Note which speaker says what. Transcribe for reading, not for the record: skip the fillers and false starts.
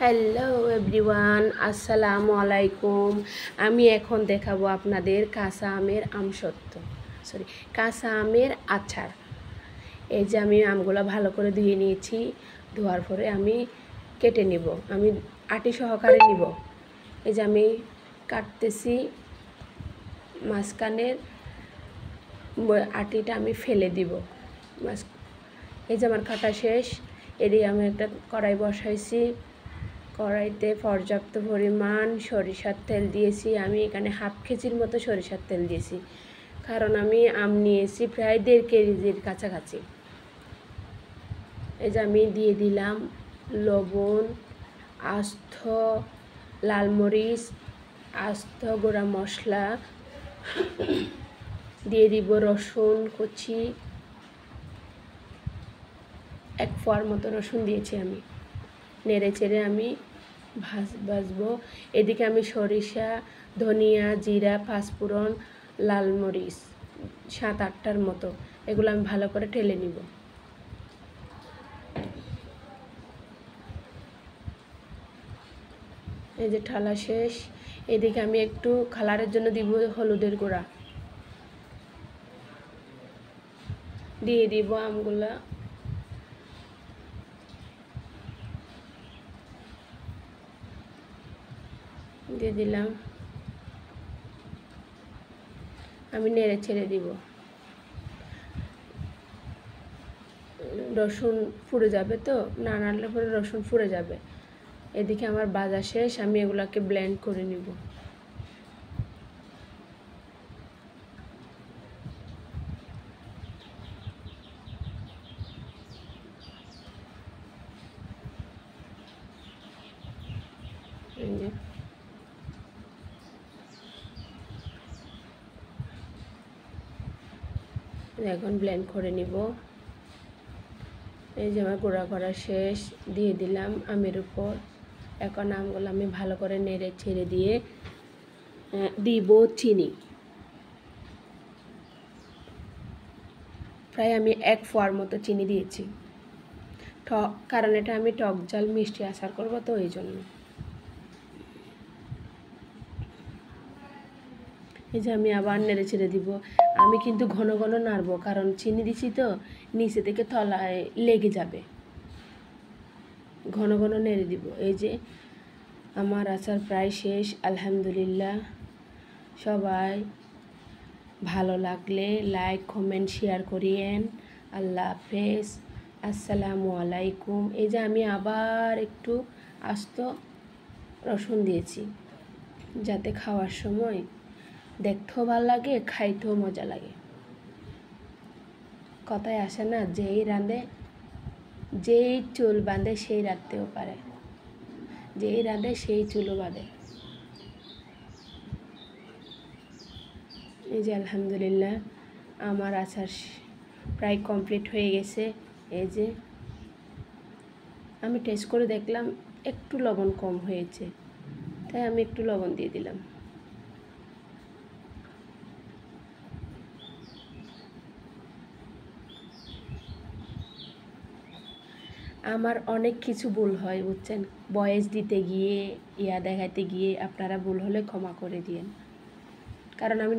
Speaker 1: Hello everyone, আসসালামু আলাইকুম। আমি এখন দেখাবো আপনাদের কাঁচা আমের কাঁচা আমের আচার। এই যে আমি আমগুলো ভালো করে ধুয়ে নিয়েছি। ধোয়ার পরে আমি কেটে নিব, আমি আটি সহকারে নিব। এই যে আমি কাটতেছি, মাঝখানের আটিটা আমি ফেলে দিব। এই যে আমার কাটা শেষ। এদিকে আমি একটা কড়াই বসাইছি, কড়াইতে পর্যাপ্ত পরিমাণ সরিষার তেল দিয়েছি। আমি এখানে হাফ কেজির মতো সরিষার তেল দিয়েছি, কারণ আমি আম নিয়েছি প্রায় 1.5 কেজির কাছাকাছি। এই যে আমি দিয়ে দিলাম লবণ, আস্ত লাল মরিচ, আস্ত গুঁড়া মশলা, দিয়ে দিব রসুন কুচি, 1 কোয়ার মতো রসুন দিয়েছি। আমি নেড়ে চেড়ে আমি ভাজবো। এদিকে আমি সরিষা, ধনিয়া, জিরা, পাঁচফোড়ন, লাল মরিচ 7-8টার মতো, এগুলো আমি ভালো করে ঢেলে নিব। এই যে ঢালা শেষ। এদিকে আমি একটু কালারের জন্য দিব হলুদের গুঁড়া, দিয়ে দিব আমগুলা। দিয়ে দিলাম, আমি নেড়ে ছেড়ে দিব। রসুন পুড়ে যাবে, তো না নাড়লে পরে রসুন পুড়ে যাবে। এদিকে আমার ভাজা শেষ, আমি এগুলাকে ব্লেন্ড করে নিব। এখন ব্লেন্ড করে নিব। এই যে আমার গুঁড়া করা শেষ, দিয়ে দিলাম আমের উপর। এখন আমগুলো আমি ভালো করে নেড়ে ছেড়ে দিয়ে দিব চিনি। প্রায় আমি 1 কোয়ার মতো চিনি দিয়েছি, কারণ এটা আমি টক ঝাল মিষ্টি আচার করব, তো এই জন্য। এই যে আমি আবার নেড়ে ছেড়ে দিব। আমি কিন্তু ঘন ঘন নাড়বো, কারণ চিনি দিছি তো নিচে থেকে তলায় লেগে যাবে। ঘন ঘন নেড়ে দিব। এই যে আমার আচার প্রায় শেষ, আলহামদুলিল্লাহ। সবাই ভালো লাগলে লাইক, কমেন্ট, শেয়ার করিয়েন। আল্লাহ হাফেজ, আসসালামু আলাইকুম। এই যে আমি আবার একটু আস্ত রসুন দিয়েছি, যাতে খাওয়ার সময় দেখতেও ভালো লাগে, খাইতেও মজা লাগে। কথায় আসে না, যেই চুল বাঁধে সেই রাঁধতেও পারে, যেই রাঁধে সেই চুলও বাঁধে। এই যে আলহামদুলিল্লাহ আমার আচার প্রায় কমপ্লিট হয়ে গেছে। এই যে আমি টেস্ট করে দেখলাম একটু লবণ কম হয়েছে, তাই আমি একটু লবণ দিয়ে দিলাম। আমার অনেক কিছু ভুল হয়, বুঝছেন, ভয়েস দিতে গিয়ে, দেখাতে গিয়ে। আপনারা ভুল হলে ক্ষমা করে দিয়েন, কারণ আমি